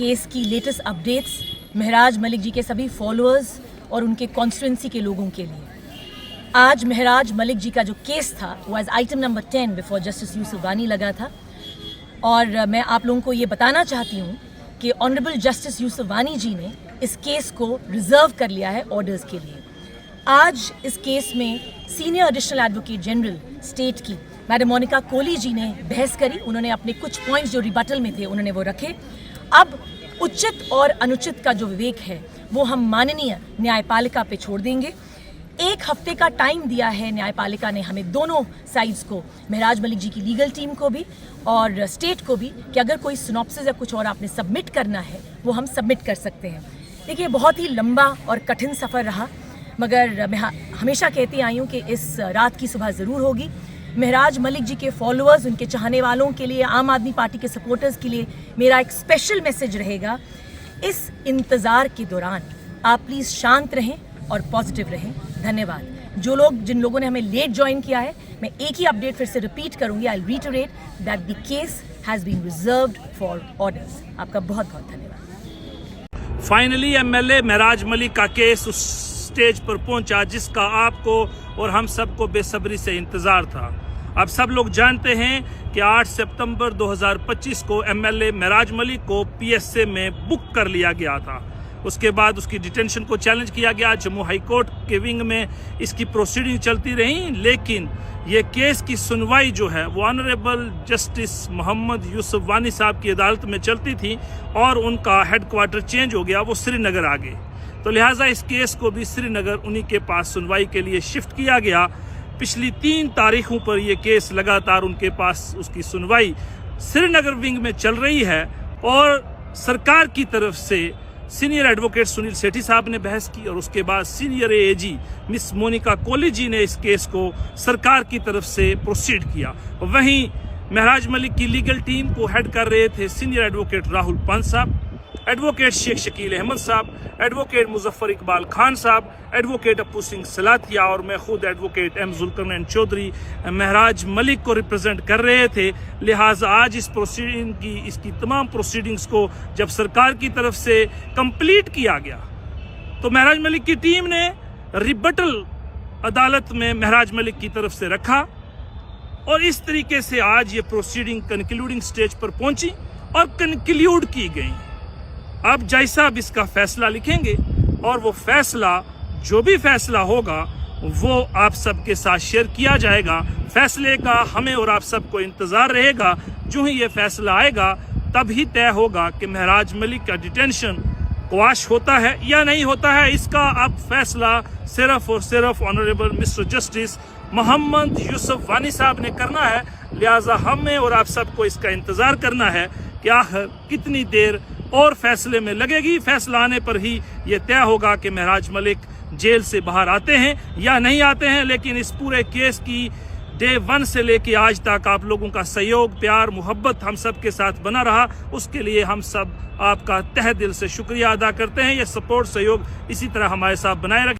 Case की latest updates महराज मलिक जी के सभी फॉलोअर्स और उनके कॉन्स्टिट्यूंसी के लोगों के लिए। आज महराज मलिक जी का जो केस था वो as item number 10 before justice Yusuf Wani लगा था और मैं आप लोगों को ये बताना चाहती हूँ कि ऑनरेबल जस्टिस यूसुफ वानी जी ने इस केस को रिजर्व कर लिया है ऑर्डर्स के लिए। आज इस केस में senior additional advocate general state की मैडम मोनिका कोहली जी ने बहस करी। उन्होंने अपने कुछ पॉइंट्स जो रिबटल में थे उन्होंने वो रखे। अब उचित और अनुचित का जो विवेक है वो हम माननीय न्यायपालिका पे छोड़ देंगे। 1 हफ्ते का टाइम दिया है न्यायपालिका ने हमें, दोनों साइड्स को, महराज मलिक जी की लीगल टीम को भी और स्टेट को भी, कि अगर कोई सिनॉप्सिस या कुछ और आपने सबमिट करना है वो हम सबमिट कर सकते हैं। देखिए, बहुत ही लंबा और कठिन सफ़र रहा, मगर मैं हमेशा कहती आई हूँ कि इस रात की सुबह ज़रूर होगी। महराज मलिक जी के फॉलोअर्स, उनके चाहने वालों के लिए, आम आदमी पार्टी के सपोर्टर्स के लिए मेरा एक स्पेशल मैसेज रहेगा। इस इंतज़ार के दौरान आप प्लीज़ शांत रहें और पॉजिटिव रहें। धन्यवाद। जिन लोगों ने हमें लेट ज्वाइन किया है, मैं एक ही अपडेट फिर से रिपीट करूंगी। I will reiterate that the case has been reserved for orders. आपका बहुत बहुत धन्यवाद। फाइनली एमएलए महराज मलिक का केस उस स्टेज पर पहुंचा जिसका आपको और हम सबको बेसब्री से इंतजार था। अब सब लोग जानते हैं कि 8 सितंबर 2025 को एमएलए महराज मलिक को पीएसए में बुक कर लिया गया था। उसके बाद उसकी डिटेंशन को चैलेंज किया गया। जम्मू हाई कोर्ट के विंग में इसकी प्रोसीडिंग चलती रही, लेकिन ये केस की सुनवाई जो है वो ऑनरेबल जस्टिस मोहम्मद यूसुफ वानी साहब की अदालत में चलती थी और उनका हेडक्वार्टर चेंज हो गया, वो श्रीनगर आ गए। तो लिहाजा इस केस को भी श्रीनगर उन्हीं के पास सुनवाई के लिए शिफ्ट किया गया। पिछली 3 तारीखों पर यह केस लगातार उनके पास उसकी सुनवाई श्रीनगर विंग में चल रही है और सरकार की तरफ से सीनियर एडवोकेट सुनील सेठी साहब ने बहस की और उसके बाद senior AAG Miss Monika Kohli ji ने इस केस को सरकार की तरफ से प्रोसीड किया। वहीं महराज मलिक की लीगल टीम को हेड कर रहे थे सीनियर एडवोकेट राहुल पान साहब, एडवोकेट शेख शकील अहमद साहब, एडवोकेट मुजफ्फर इकबाल खान साहब, एडवोकेट अपू सिंह सलाथिया और मैं खुद एडवोकेट एम जुल्करनैन चौधरी महराज मलिक को रिप्रेजेंट कर रहे थे। लिहाजा आज इस प्रोसीडिंग की, इसकी तमाम प्रोसीडिंग्स को जब सरकार की तरफ से कंप्लीट किया गया तो महराज मलिक की टीम ने रिबटल अदालत में महराज मलिक की तरफ से रखा और इस तरीके से आज ये प्रोसीडिंग कंक्लूडिंग स्टेज पर पहुंची और कंक्लूड की गई। अब जज साहब इसका फैसला लिखेंगे और वो फैसला, जो भी फैसला होगा, वो आप सबके साथ शेयर किया जाएगा। फैसले का हमें और आप सबको इंतजार रहेगा। जो ही ये फैसला आएगा तभी तय होगा कि महराज मलिक का डिटेंशन क्वाश होता है या नहीं होता है। इसका अब फैसला सिर्फ और सिर्फ honourable mister justice Mohammad Yusuf Wani साहब ने करना है। लिहाजा हमें और आप सबको इसका इंतजार करना है कि आखिर कितनी देर और फैसले में लगेगी। फैसला आने पर ही ये तय होगा कि महराज मलिक जेल से बाहर आते हैं या नहीं आते हैं। लेकिन इस पूरे केस की डे 1 से लेके आज तक आप लोगों का सहयोग, प्यार, मोहब्बत हम सब के साथ बना रहा, उसके लिए हम सब आपका तहे दिल से शुक्रिया अदा करते हैं। ये सपोर्ट, सहयोग इसी तरह हमारे साथ बनाए रखें।